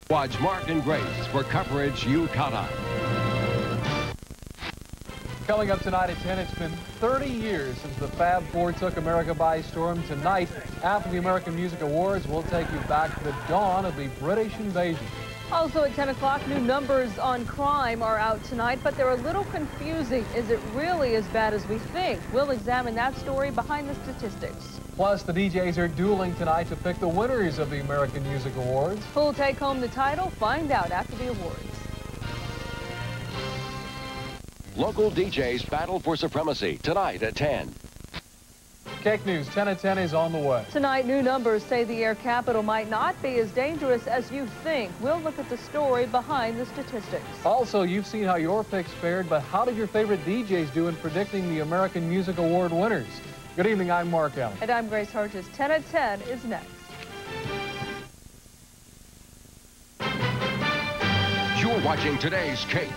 Watch Mark and Grace for coverage you count on. Coming up tonight at 10, it's been 30 years since the Fab Four took America by storm. Tonight, after the American Music Awards, we'll take you back to the dawn of the British invasion. Also at 10 o'clock, new numbers on crime are out tonight, but they're a little confusing. Is it really as bad as we think? We'll examine that story behind the statistics. Plus, the DJs are dueling tonight to pick the winners of the American Music Awards. Who'll take home the title? Find out after the awards. Local DJs battle for supremacy tonight at 10. KAKE News 10 at 10 is on the way. Tonight, new numbers say the air capital might not be as dangerous as you think. We'll look at the story behind the statistics. Also, you've seen how your picks fared, but how did your favorite DJs do in predicting the American Music Award winners? Good evening, I'm Mark Allan. And I'm Grace Hargis. 10 at 10 is next. You're watching today's KAKE.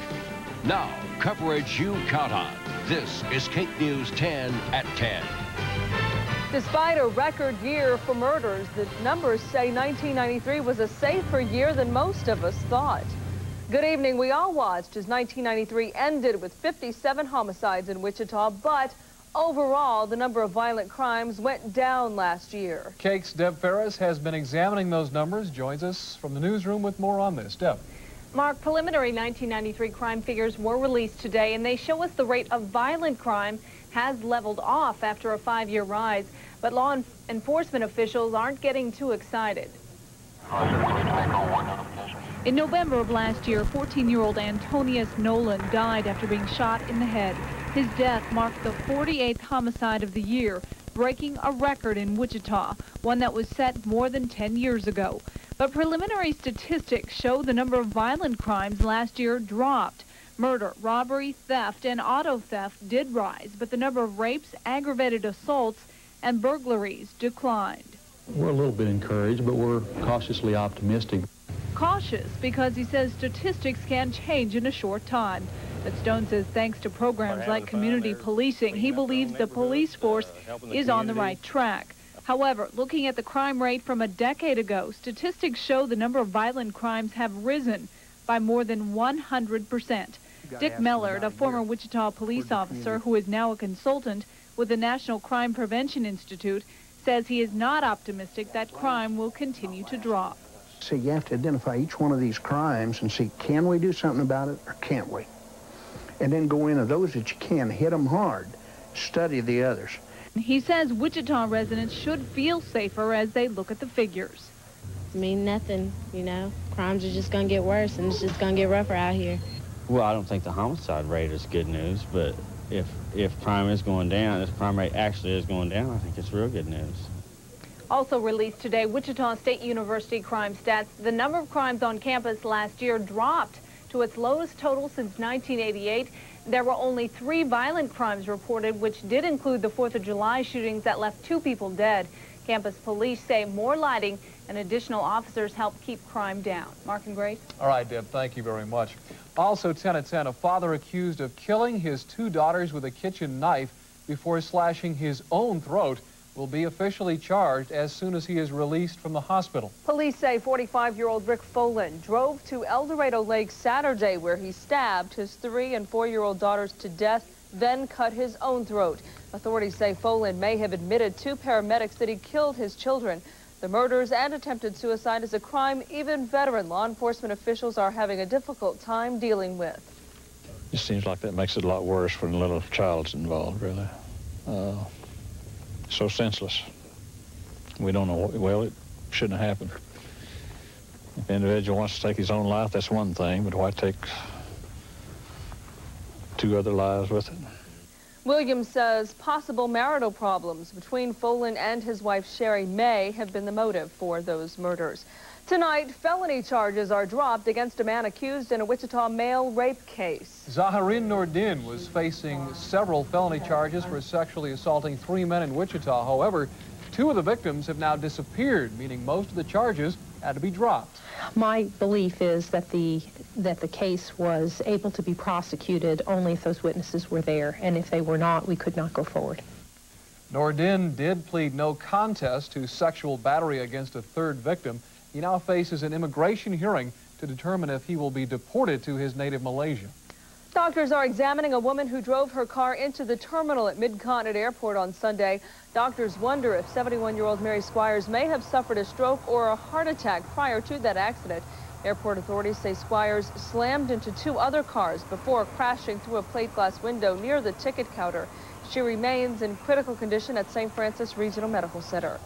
Now, coverage you count on. This is KAKE News 10 at 10. Despite a record year for murders, the numbers say 1993 was a safer year than most of us thought. Good evening. We all watched as 1993 ended with 57 homicides in Wichita, but overall, the number of violent crimes went down last year. KAKE's Deb Farris has been examining those numbers, joins us from the newsroom with more on this. Deb. Mark, preliminary 1993 crime figures were released today, and they show us the rate of violent crime has leveled off after a 5-year rise, but law enforcement officials aren't getting too excited. In November of last year, 14-year-old Antonius Nolan died after being shot in the head. His death marked the 48th homicide of the year, breaking a record in Wichita, one that was set more than 10 years ago. But preliminary statistics show the number of violent crimes last year dropped. Murder, robbery, theft, and auto theft did rise, but the number of rapes, aggravated assaults, and burglaries declined. We're a little bit encouraged, but we're cautiously optimistic. Cautious because he says statistics can change in a short time. But Stone says thanks to programs like community policing, he believes the police force is on the right track. However, looking at the crime rate from a decade ago, statistics show the number of violent crimes have risen by more than 100%. Dick Mellard, a former Wichita police officer who is now a consultant with the National Crime Prevention Institute, says he is not optimistic that crime will continue to drop. So you have to identify each one of these crimes and see, can we do something about it or can't we? And then go into those that you can, hit them hard, study the others. He says Wichita residents should feel safer as they look at the figures. I mean, nothing, you know. Crimes are just going to get worse, and it's just going to get rougher out here. Well, I don't think the homicide rate is good news, but if crime is going down, if crime rate actually is going down, I think it's real good news. Also released today, Wichita State University crime stats. The number of crimes on campus last year dropped to its lowest total since 1988. There were only 3 violent crimes reported, which did include the 4th of July shootings that left 2 people dead. Campus police say more lighting and additional officers help keep crime down. Mark and Grace. All right, Deb, thank you very much. Also 10 at 10, a father accused of killing his 2 daughters with a kitchen knife before slashing his own throat will be officially charged as soon as he is released from the hospital. Police say 45-year-old Rick Folan drove to El Dorado Lake Saturday, where he stabbed his 3- and 4-year-old daughters to death, then cut his own throat. Authorities say Folan may have admitted to paramedics that he killed his children. The murders and attempted suicide is a crime even veteran law enforcement officials are having a difficult time dealing with. It seems like that makes it a lot worse when a little child's involved, really. So senseless. We don't know, well, it shouldn't have happened. If the individual wants to take his own life, that's one thing, but why take 2 other lives with it? Williams says possible marital problems between Folan and his wife Sherry May have been the motive for those murders. Tonight, felony charges are dropped against a man accused in a Wichita male rape case. Zaharin Nordin was facing several felony charges for sexually assaulting 3 men in Wichita. However, 2 of the victims have now disappeared, meaning most of the charges had to be dropped. My belief is that the case was able to be prosecuted only if those witnesses were there, and if they were not, we could not go forward. Nordin did plead no contest to sexual battery against a 3rd victim He now faces an immigration hearing to determine if he will be deported to his native Malaysia. Doctors are examining a woman who drove her car into the terminal at Mid-Continent Airport on Sunday. Doctors wonder if 71-year-old Mary Squires may have suffered a stroke or a heart attack prior to that accident. Airport authorities say Squires slammed into 2 other cars before crashing through a plate glass window near the ticket counter. She remains in critical condition at St. Francis Regional Medical Center.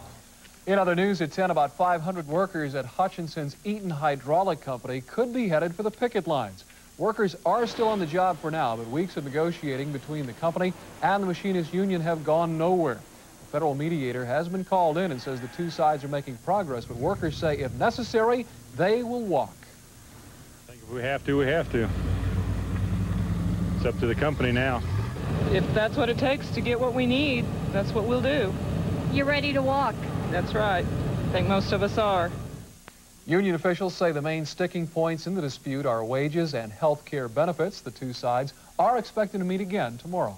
In other news at 10, about 500 workers at Hutchinson's Eaton Hydraulic Company could be headed for the picket lines. Workers are still on the job for now, but weeks of negotiating between the company and the machinists union have gone nowhere. The federal mediator has been called in and says the 2 sides are making progress, but workers say if necessary, they will walk. I think if we have to, we have to. It's up to the company now. If that's what it takes to get what we need, that's what we'll do. You're ready to walk? That's right. I think most of us are. Union officials say the main sticking points in the dispute are wages and health care benefits. The 2 sides are expected to meet again tomorrow.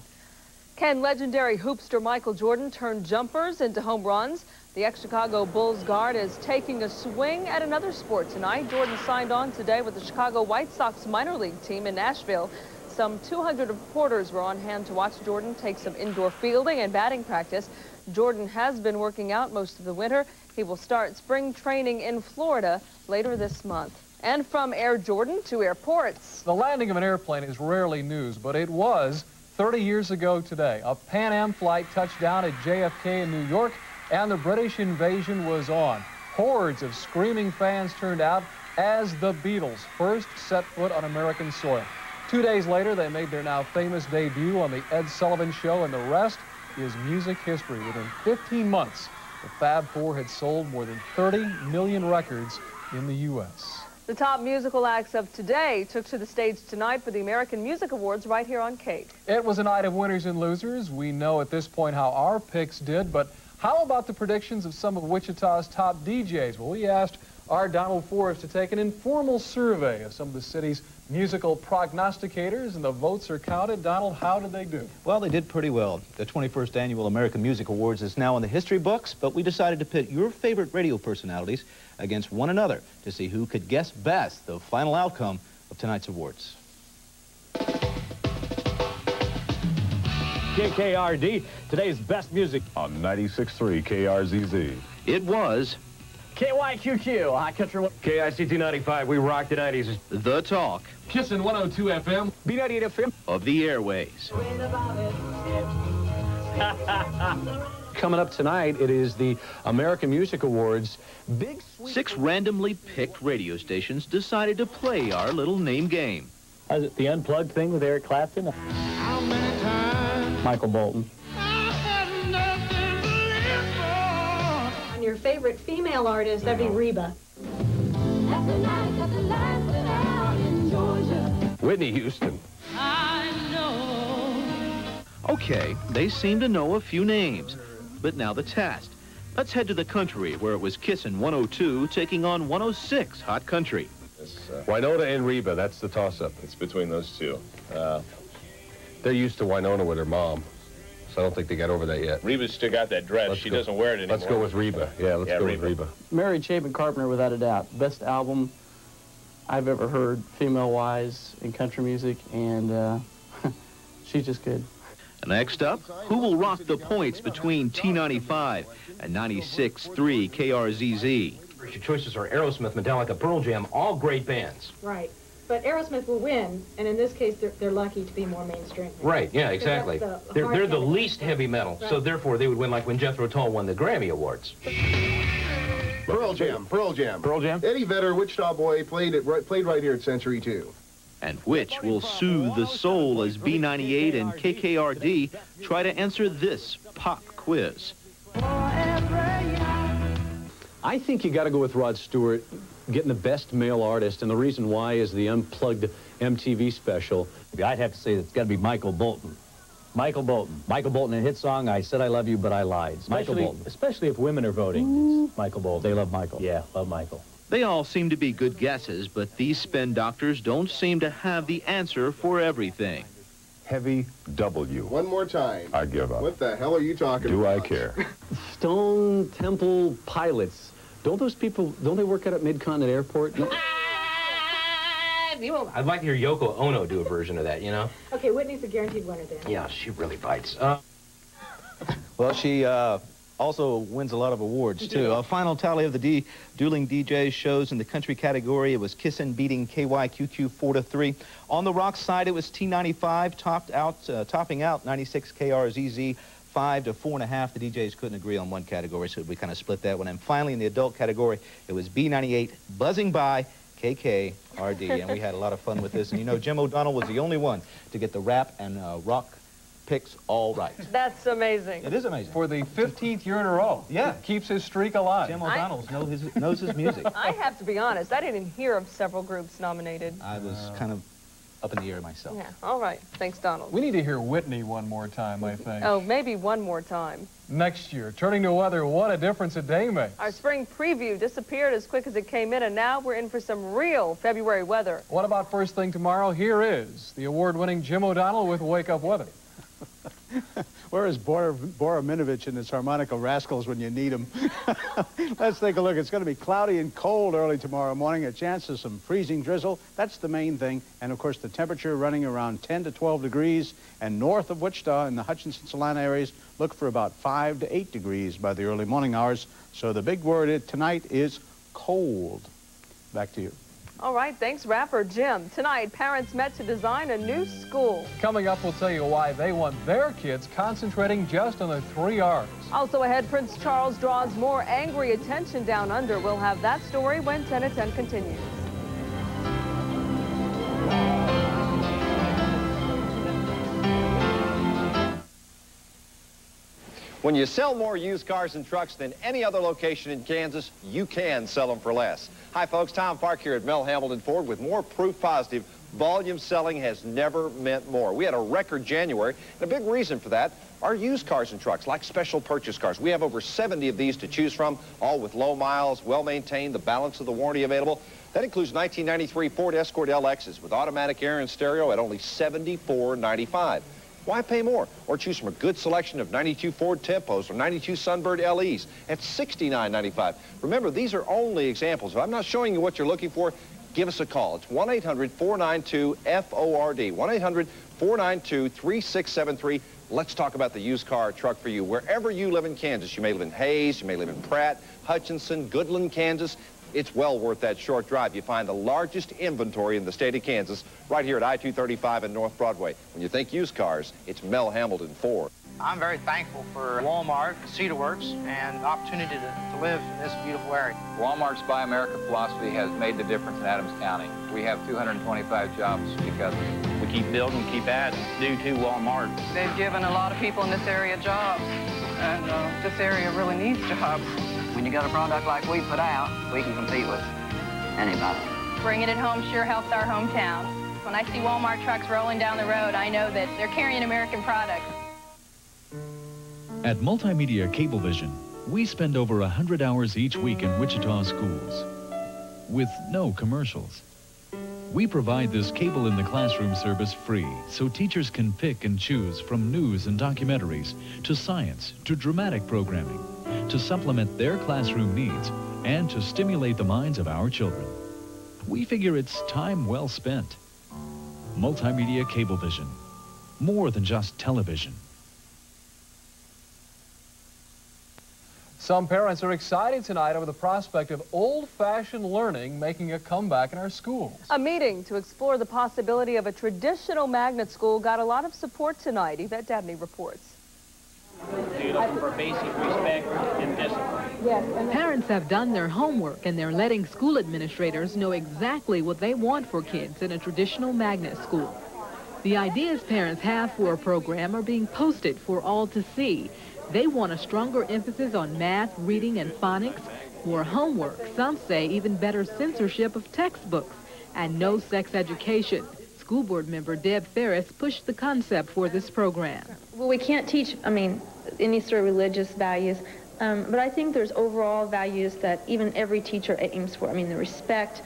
Can legendary hoopster Michael Jordan turn jumpers into home runs? The ex-Chicago Bulls guard is taking a swing at another sport tonight. Jordan signed on today with the Chicago White Sox minor league team in Nashville. Some 200 reporters were on hand to watch Jordan take some indoor fielding and batting practice. Jordan has been working out most of the winter. He will start spring training in Florida later this month. And from Air Jordan to airports. The landing of an airplane is rarely news, but it was 30 years ago today. A Pan Am flight touched down at JFK in New York, and the British invasion was on. Hordes of screaming fans turned out as the Beatles first set foot on American soil. 2 days later, they made their now famous debut on the Ed Sullivan Show, and the rest is music history. Within 15 months, the Fab Four had sold more than 30 million records in the U.S. The top musical acts of today took to the stage tonight for the American Music Awards right here on KAKE. It was a night of winners and losers. We know at this point how our picks did, but how about the predictions of some of Wichita's top DJs? Well, we asked our Donald Forrest to take an informal survey of some of the city's musical prognosticators, and the votes are counted. Donald, how did they do? Well, they did pretty well. The 21st Annual American Music Awards is now in the history books, but we decided to pit your favorite radio personalities against one another to see who could guess best the final outcome of tonight's awards. KKRD, today's best music. On 96.3 KRZZ. It was KYQQ, Hot Country. KICT 95, we rock the 90s. The Talk. Kissin' 102 FM. B98 FM. Of the airways. Coming up tonight, it is the American Music Awards. Big 6 randomly picked radio stations decided to play our little name game. Is it the Unplugged thing with Eric Clapton? How many times? Michael Bolton. Your favorite female artist, that'd be Reba. Whitney Houston. I know. Okay, they seem to know a few names. But now the test. Let's head to the country, where it was Kissin' 102 taking on 106 Hot Country. Winona and Reba, that's the toss-up. It's between those 2. They're used to Winona with her mom. I don't think they got over that yet. Reba's still got that dress. She doesn't wear it anymore. Let's go with Reba. Yeah, let's go with Reba. Mary Chapin Carpenter, without a doubt. Best album I've ever heard, female-wise, in country music, and she's just good. Next up, who will rock the points between T95 and 96.3 KRZZ? Your choices are Aerosmith, Metallica, Pearl Jam, all great bands. Right. But Aerosmith will win, and in this case, they're lucky to be more mainstream. Right, yeah, exactly. They're the least heavy metal, right. So therefore they would win like when Jethro Tull won the Grammy Awards. Pearl Jam. Eddie Vedder, Wichita boy, played right here at Century 2. And which will soothe the soul as B98 and KKRD try to answer this pop quiz? I think you got to go with Rod Stewart, getting the best male artist, and the reason why is the Unplugged MTV special. I'd have to say it's got to be Michael Bolton. Michael Bolton. Michael Bolton, a hit song, I Said I Love You, But I Lied. Michael Bolton. Especially if women are voting. It's Michael Bolton. They love Michael. Yeah, love Michael. They all seem to be good guesses, but these spin doctors don't seem to have the answer for everything. Heavy W. One more time. I give up. What the hell are you talking about? Do I care? Stone Temple Pilots. Don't those people, don't they work out at Mid-Continent Airport? No. I'd like to hear Yoko Ono do a version of that, you know? Okay, Whitney's a guaranteed winner then. Yeah, she really bites. Well, she also wins a lot of awards, too. A final tally of the dueling DJs shows in the country category. It was Kissin' beating KYQQ 4-3. On the rock side, it was T95 topping out 96 KRZZ 5 to 4.5. The DJs couldn't agree on one category, so we kind of split that one. And finally, in the adult category, it was B98 buzzing by KK RD, and we had a lot of fun with this. And you know, Jim O'Donnell was the only one to get the rap and rock picks all right. That's amazing. It is amazing. For the 15th year in a row. Yeah. Keeps his streak alive. Jim O'Donnell knows his music. I have to be honest, I didn't hear of several groups nominated. I was kind of up in the air myself. Yeah, all right. Thanks, Donald. We need to hear Whitney one more time, I think. Oh, maybe one more time. Next year. Turning to weather, what a difference a day makes. Our spring preview disappeared as quick as it came in, and now we're in for some real February weather. What about first thing tomorrow? Here is the award-winning Jim O'Donnell with Wake Up Weather. Where is Boraminovich and his harmonica rascals when you need them? Let's take a look. It's going to be cloudy and cold early tomorrow morning. A chance of some freezing drizzle. That's the main thing. And, of course, the temperature running around 10 to 12 degrees. And north of Wichita in the Hutchinson-Salina areas, look for about 5 to 8 degrees by the early morning hours. So the big word tonight is cold. Back to you. All right, thanks, rapper Jim. Tonight, parents met to design a new school. Coming up, we'll tell you why they want their kids concentrating just on the 3 R's. Also ahead, Prince Charles draws more angry attention down under. We'll have that story when 10 at 10 continues. When you sell more used cars and trucks than any other location in Kansas, you can sell them for less. Hi, folks. Tom Park here at Mel Hamilton Ford with more proof positive. Volume selling has never meant more. We had a record January, and a big reason for that are used cars and trucks, like special purchase cars. We have over 70 of these to choose from, all with low miles, well-maintained, the balance of the warranty available. That includes 1993 Ford Escort LXs with automatic air and stereo at only $74.95. Why pay more? Or choose from a good selection of 92 Ford Tempos or 92 Sunbird LEs at $69.95. Remember, these are only examples. If I'm not showing you what you're looking for, give us a call. It's 1-800-492-FORD, 1-800-492-3673. Let's talk about the used car or truck for you. Wherever you live in Kansas, you may live in Hayes, you may live in Pratt, Hutchinson, Goodland, Kansas. It's well worth that short drive. You find the largest inventory in the state of Kansas right here at I-235 and North Broadway. When you think used cars, it's Mel Hamilton Ford. I'm very thankful for Walmart, Cedar Works, and the opportunity to live in this beautiful area. Walmart's Buy America philosophy has made the difference in Adams County. We have 225 jobs because we keep building, keep adding, due to Walmart. They've given a lot of people in this area jobs, and this area really needs jobs. When you got a product like we put out, we can compete with anybody. Bringing it home sure helps our hometown. When I see Walmart trucks rolling down the road, I know that they're carrying American products. At Multimedia Cablevision, we spend over 100 hours each week in Wichita schools with no commercials. We provide this cable in the classroom service free so teachers can pick and choose from news and documentaries to science to dramatic programming to supplement their classroom needs and to stimulate the minds of our children. We figure it's time well spent. Multimedia Cablevision, more than just television. Some parents are excited tonight over the prospect of old-fashioned learning making a comeback in our schools. A meeting to explore the possibility of a traditional magnet school got a lot of support tonight. Yvette Dabney reports. You're looking for basic respect and discipline. Yes, parents have done their homework, and they're letting school administrators know exactly what they want for kids in a traditional magnet school. The ideas parents have for a program are being posted for all to see. They want a stronger emphasis on math, reading, and phonics, more homework, some say even better censorship of textbooks, and no sex education. School board member Deb Farris pushed the concept for this program. Well, we can't teach, any sort of religious values, but I think there's overall values that even every teacher aims for. The respect,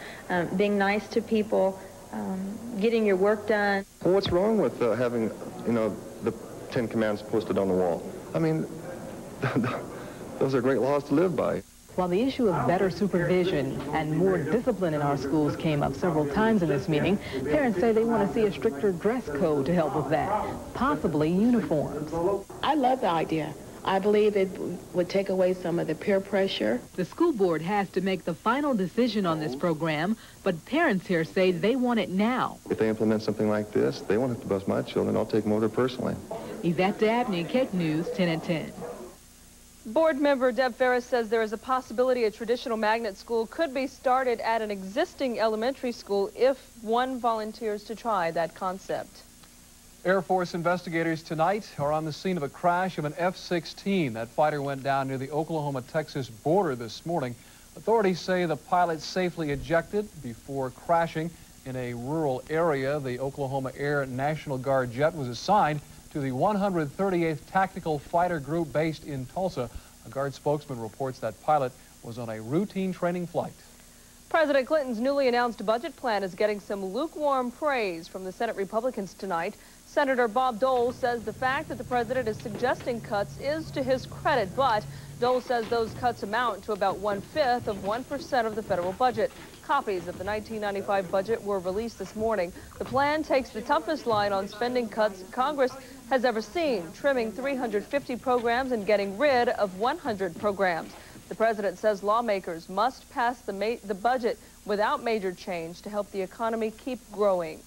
being nice to people, getting your work done. Well, what's wrong with having, the 10 Commandments posted on the wall? Those are great laws to live by. While the issue of better supervision and more discipline in our schools came up several times in this meeting, parents say they want to see a stricter dress code to help with that, possibly uniforms. I love the idea. I believe it would take away some of the peer pressure. The school board has to make the final decision on this program, but parents here say they want it now. If they implement something like this, they won't have to bus my children. I'll take them over there personally. Yvette Dabney, KAKE News, 10 at 10. Board member Deb Farris says there is a possibility a traditional magnet school could be started at an existing elementary school if one volunteers to try that concept. Air Force investigators tonight are on the scene of a crash of an F-16. That fighter went down near the Oklahoma-Texas border this morning. Authorities say the pilot safely ejected before crashing in a rural area. The Oklahoma Air National Guard jet was assigned to the 138th Tactical Fighter Group based in Tulsa. A Guard spokesman reports that pilot was on a routine training flight. President Clinton's newly announced budget plan is getting some lukewarm praise from the Senate Republicans tonight. Senator Bob Dole says the fact that the president is suggesting cuts is to his credit, but Dole says those cuts amount to about 1/5 of 1% of the federal budget. Copies of the 1995 budget were released this morning. The plan takes the toughest line on spending cuts Congress has ever seen, trimming 350 programs and getting rid of 100 programs. The president says lawmakers must pass the budget without major change to help the economy keep growing.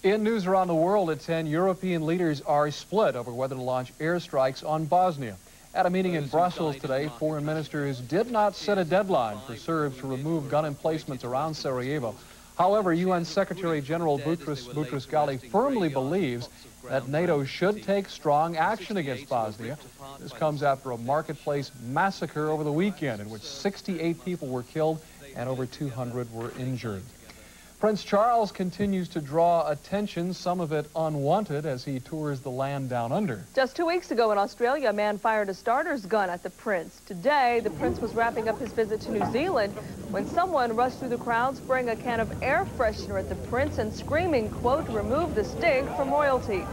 In news around the world at 10, European leaders are split over whether to launch airstrikes on Bosnia. At a meeting in Brussels today, foreign ministers did not set a deadline for Serbs to remove gun emplacements around Sarajevo. However, UN Secretary General Boutros Ghali firmly believes that NATO should take strong action against Bosnia. This comes after a marketplace massacre over the weekend in which 68 people were killed and over 200 were injured. Prince Charles continues to draw attention, some of it unwanted, as he tours the land down under. Just 2 weeks ago in Australia, a man fired a starter's gun at the prince. Today, the prince was wrapping up his visit to New Zealand when someone rushed through the crowd spraying a can of air freshener at the prince and screaming, quote, "Remove the stink from royalty."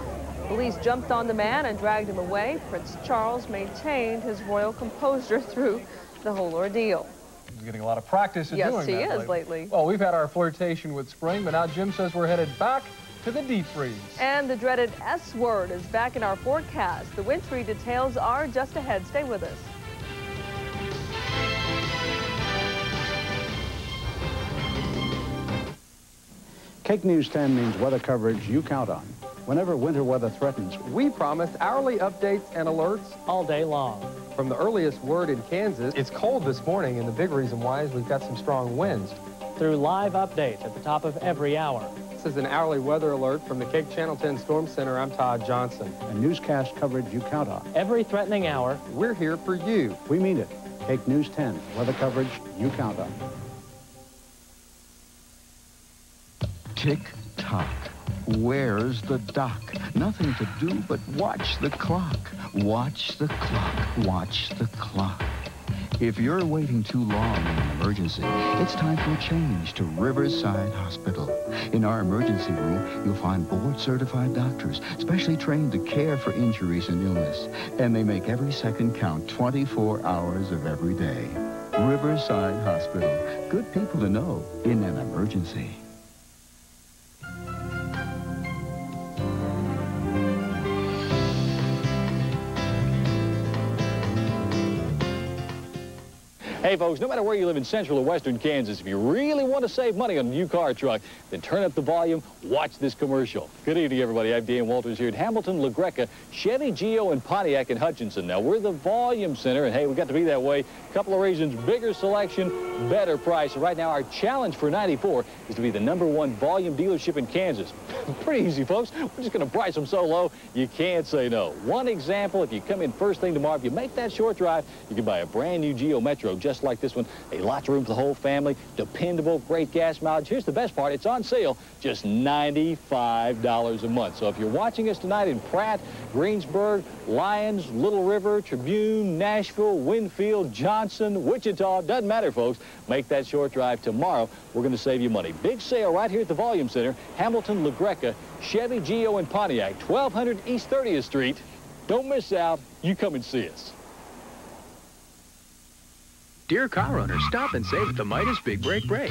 Police jumped on the man and dragged him away. Prince Charles maintained his royal composure through the whole ordeal. He's getting a lot of practice at doing that. Yes, he is lately. Well, we've had our flirtation with spring, but now Jim says we're headed back to the deep freeze. And the dreaded S word is back in our forecast. The wintry details are just ahead. Stay with us. KAKE News 10 means weather coverage you count on. Whenever winter weather threatens, we promise hourly updates and alerts all day long. From the earliest word in Kansas, it's cold this morning, and the big reason why is we've got some strong winds. Through live updates at the top of every hour. This is an hourly weather alert from the KAKE Channel 10 Storm Center. I'm Todd Johnson. And newscast coverage you count on. Every threatening hour, we're here for you. We mean it. KAKE News 10, weather coverage you count on. Tick-tock. Where's the doc? Nothing to do but watch the clock. Watch the clock. Watch the clock. If you're waiting too long in an emergency, it's time for a change to Riverside Hospital. In our emergency room, you'll find board-certified doctors, specially trained to care for injuries and illness. And they make every second count 24 hours of every day. Riverside Hospital. Good people to know in an emergency. Hey folks, no matter where you live in central or western Kansas, if you really want to save money on a new car or truck, then turn up the volume, watch this commercial. Good evening, everybody. I'm Dan Walters here at Hamilton, La Greca, Chevy, Geo, and Pontiac in Hutchinson. Now, we're the volume center, and hey, we got to be that way. A couple of reasons: bigger selection, better price. And right now, our challenge for '94 is to be the #1 volume dealership in Kansas. Pretty easy, folks. We're just going to price them so low, you can't say no. One example, if you come in first thing tomorrow, if you make that short drive, you can buy a brand new Geo Metro just like this one. Lots of room for the whole family, dependable, great gas mileage. Here's the best part: it's on sale, just $95 a month. So if you're watching us tonight in Pratt, Greensburg, Lyons, Little River, Tribune, Nashville, Winfield, Johnson, Wichita, doesn't matter, folks. Make that short drive tomorrow. We're going to save you money. Big sale right here at the Volume Center, Hamilton, La Greca, Chevy, Geo, and Pontiac, 1200 East 30th Street. Don't miss out. You come and see us. Dear car owners, stop and save at the Midas Big Break Break.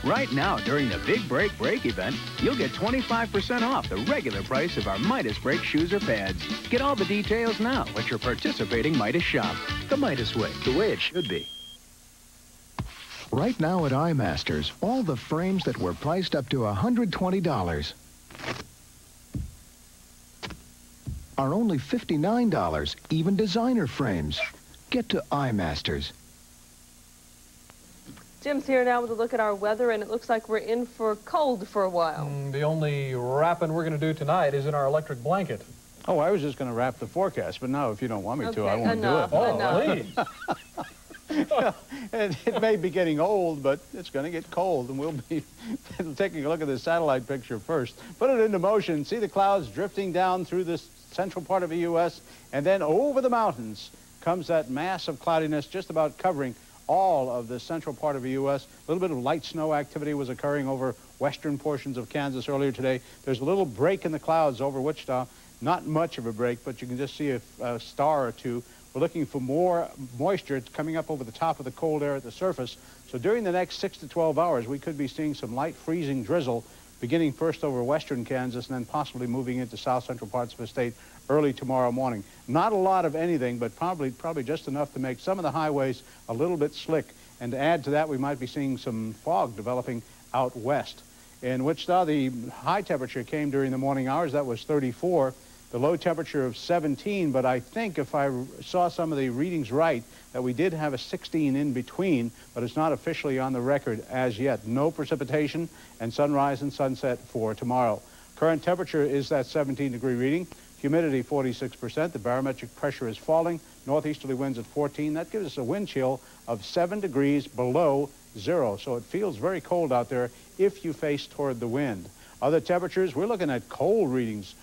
Right now, during the Big Break Break event, you'll get 25% off the regular price of our Midas Break shoes or pads. Get all the details now at your participating Midas shop. The Midas way, the way it should be. Right now at iMasters, all the frames that were priced up to $120 are only $59, even designer frames. Get to iMasters. Jim's here now with a look at our weather, and it looks like we're in for cold for a while. The only wrapping we're going to do tonight is in our electric blanket. Oh, I was just going to wrap the forecast, but no, if you don't want me to, I won't do it. Oh, please. It may be getting old, but it's going to get cold, and we'll be taking a look at the satellite picture first. Put it into motion. See the clouds drifting down through the central part of the U.S., and then over the mountains comes that mass of cloudiness just about covering all of the central part of the U.S. A little bit of light snow activity was occurring over western portions of Kansas earlier today. There's a little break in the clouds over Wichita. Not much of a break, but you can just see a star or two. We're looking for more moisture. It's coming up over the top of the cold air at the surface. So during the next 6 to 12 hours, we could be seeing some light freezing drizzle beginning first over western Kansas and then possibly moving into south central parts of the state early tomorrow morning. Not a lot of anything, but probably just enough to make some of the highways a little bit slick. And to add to that, we might be seeing some fog developing out west. In Wichita, the high temperature came during the morning hours. That was 34. The low temperature of 17, but I think if I saw some of the readings right, that we did have a 16 in between, but it's not officially on the record as yet. No precipitation and sunrise and sunset for tomorrow. Current temperature is that 17-degree reading. Humidity 46%. The barometric pressure is falling. Northeasterly winds at 14. That gives us a wind chill of 7 degrees below zero. So it feels very cold out there if you face toward the wind. Other temperatures, we're looking at cold readings.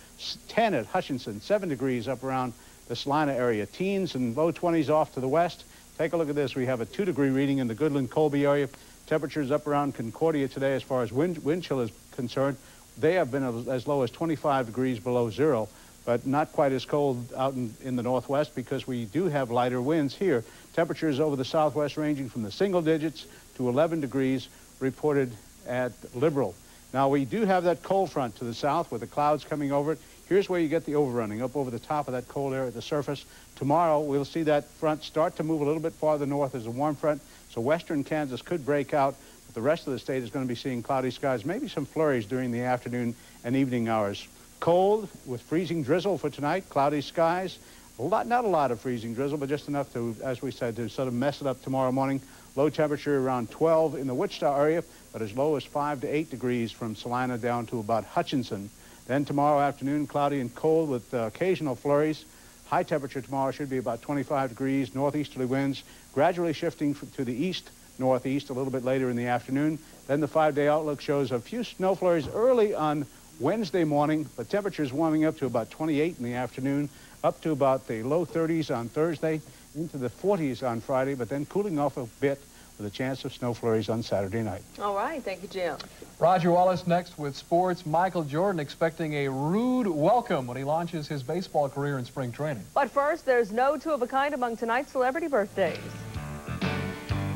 10 at Hutchinson, 7 degrees up around the Salina area. Teens and low 20s off to the west. Take a look at this. We have a 2-degree reading in the Goodland-Colby area. Temperatures up around Concordia today as far as wind chill is concerned. They have been as low as 25 degrees below zero, but not quite as cold out in the northwest because we do have lighter winds here. Temperatures over the southwest ranging from the single digits to 11 degrees reported at Liberal. Now, we do have that cold front to the south with the clouds coming over it. Here's where you get the overrunning, up over the top of that cold air at the surface. Tomorrow, we'll see that front start to move a little bit farther north as a warm front, so western Kansas could break out, but the rest of the state is going to be seeing cloudy skies, maybe some flurries during the afternoon and evening hours. Cold with freezing drizzle for tonight, cloudy skies. Not a lot of freezing drizzle, but just enough to, as we said, to sort of mess it up tomorrow morning. Low temperature around 12 in the Wichita area, but as low as 5 to 8 degrees from Salina down to about Hutchinson. Then tomorrow afternoon, cloudy and cold with occasional flurries. High temperature tomorrow should be about 25 degrees, northeasterly winds, gradually shifting to the east-northeast a little bit later in the afternoon. Then the 5-day outlook shows a few snow flurries early on Wednesday morning, but temperatures warming up to about 28 in the afternoon, up to about the low 30s on Thursday, into the 40s on Friday, but then cooling off a bit with a chance of snow flurries on Saturday night. All right, thank you, Jim. Roger Wallace next with sports. Michael Jordan expecting a rude welcome when he launches his baseball career in spring training. But first, there's no two of a kind among tonight's celebrity birthdays.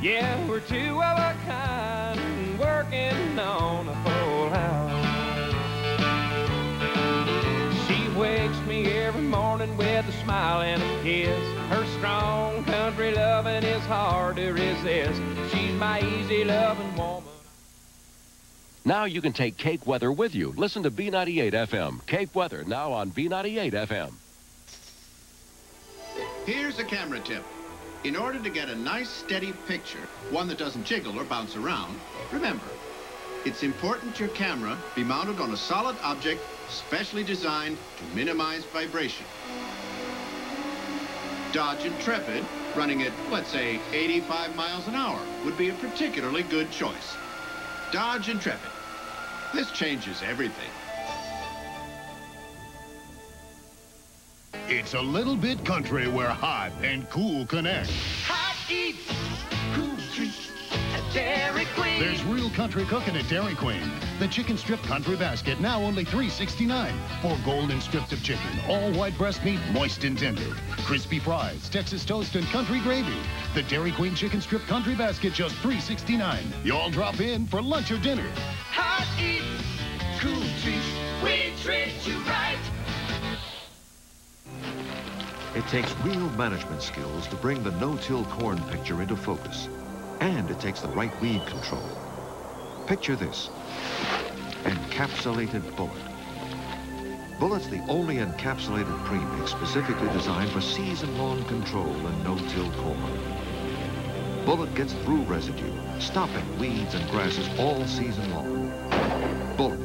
Yeah, we're two of a kind, working on a full house. She wakes me every morning with a smile and a kiss. Her strong country loving is hard to resist. She's my easy loving woman. Now you can take KAKE weather with you. Listen to B98 FM. KAKE weather now on B98 FM. Here's a camera tip. In order to get a nice steady picture, one that doesn't jiggle or bounce around, remember, it's important your camera be mounted on a solid object specially designed to minimize vibration. Dodge Intrepid, running at, let's say, 85 miles an hour, would be a particularly good choice. Dodge Intrepid. This changes everything. It's a little bit country where hot and cool connect. Hot eats, cool treats at Dairy Queen. There's real country cooking at Dairy Queen. The chicken strip country basket, now only $3.69. 4 golden strips of chicken, all white breast meat, moist and tender. Crispy fries, Texas toast, and country gravy. The Dairy Queen chicken strip country basket, just $3.69. You all drop in for lunch or dinner. Hot eats, cool treats, we treat you right. It takes real management skills to bring the no-till corn picture into focus. And it takes the right weed control. Picture this: encapsulated bullet. Bullet's the only encapsulated premix specifically designed for season-long control in no-till corn. Bullet gets through residue, stopping weeds and grasses all season long. Bullet,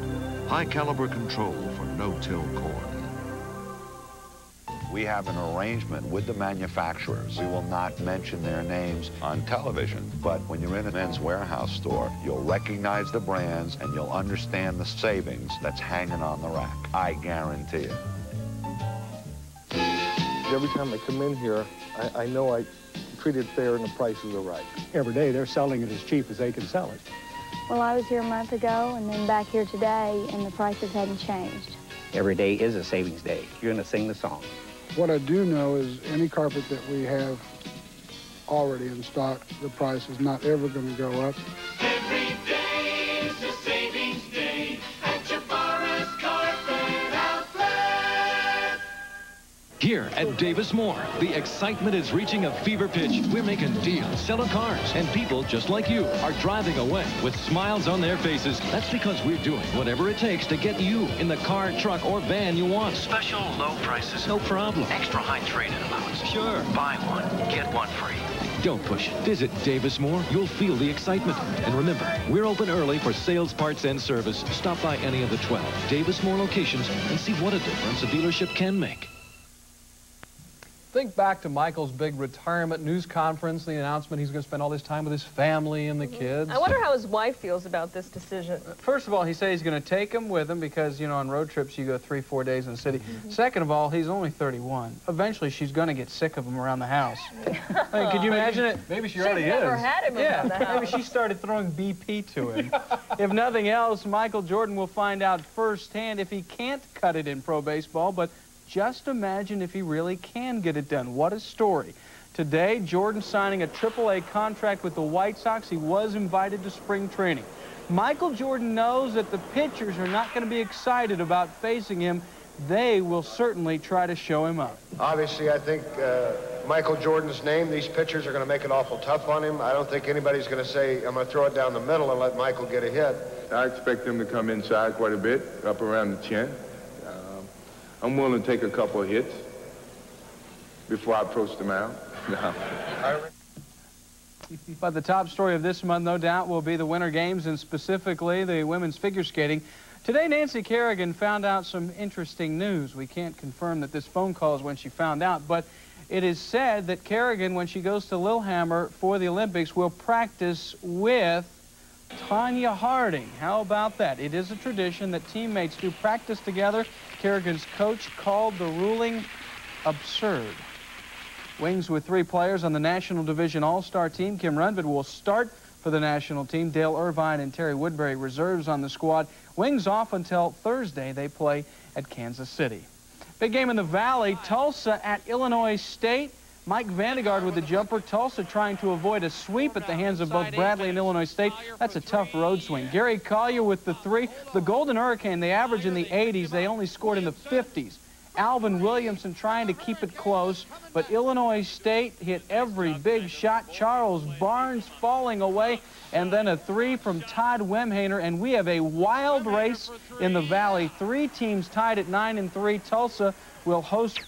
high-caliber control for no-till corn. We have an arrangement with the manufacturers. We will not mention their names on television, but when you're in a Men's Warehouse store, you'll recognize the brands and you'll understand the savings that's hanging on the rack. I guarantee it. Every time I come in here, I know I treated fair and the prices are right. Every day they're selling it as cheap as they can sell it. Well, I was here a month ago and then back here today, and the prices hadn't changed. Every day is a savings day. You're going to sing the song. What I do know is any carpet that we have already in stock, the price is not ever going to go up. Every day is a savings day at your Farris Carpet Outlet. Here at Davis Moore, the excitement is reaching a fever pitch. We're making deals, selling cars, and people just like you are driving away with smiles on their faces. That's because we're doing whatever it takes to get you in the car, truck, or van you want. Special low prices. No problem. Extra high trade-in allowance. Sure. Buy one, get one free. Don't push it. Visit Davis Moore. You'll feel the excitement. And remember, we're open early for sales, parts, and service. Stop by any of the 12 Davis Moore locations and see what a difference a dealership can make. Think back to Michael's big retirement news conference, the announcement he's going to spend all this time with his family and the kids. I wonder how his wife feels about this decision. First of all, he said he's going to take him with him because, you know, on road trips you go 3-4 days in the city. Second of all, he's only 31. Eventually, she's going to get sick of him around the house. I mean, could you imagine it? Maybe she already is. She's never had him around the house. Maybe she started throwing BP to him. If nothing else, Michael Jordan will find out firsthand if he can't cut it in pro baseball, but just imagine if he really can get it done. What a story. Today, Jordan signing a AAA contract with the White Sox. He was invited to spring training. Michael Jordan knows that the pitchers are not going to be excited about facing him. They will certainly try to show him up. Obviously, I think Michael Jordan's name, these pitchers are going to make it awful tough on him. I don't think anybody's going to say, I'm going to throw it down the middle and let Michael get a hit. I expect him to come inside quite a bit, up around the chin. I'm willing to take a couple of hits before I approach the mound. But the top story of this month, no doubt, will be the Winter Games, and specifically the women's figure skating. Today, Nancy Kerrigan found out some interesting news. We can't confirm that this phone call is when she found out, but it is said that Kerrigan, when she goes to Lillehammer for the Olympics, will practice with Tanya Harding. How about that? It is a tradition that teammates do practice together. Kerrigan's coach called the ruling absurd. Wings with 3 players on the National Division All-Star team. Kim Runvid will start for the national team. Dale Irvine and Terry Woodbury reserves on the squad. Wings off until Thursday. They play at Kansas City. Big game in the Valley. Tulsa at Illinois State. Mike Vandegaard with the jumper. Tulsa trying to avoid a sweep at the hands of both Bradley and Illinois State. That's a tough road swing. Gary Collier with the 3. The Golden Hurricane, they average in the 80s. They only scored in the 50s. Alvin Williamson trying to keep it close, but Illinois State hit every big shot. Charles Barnes falling away, and then a 3 from Todd Wemhaner, and we have a wild race in the Valley. 3 teams tied at 9-3. Tulsa will host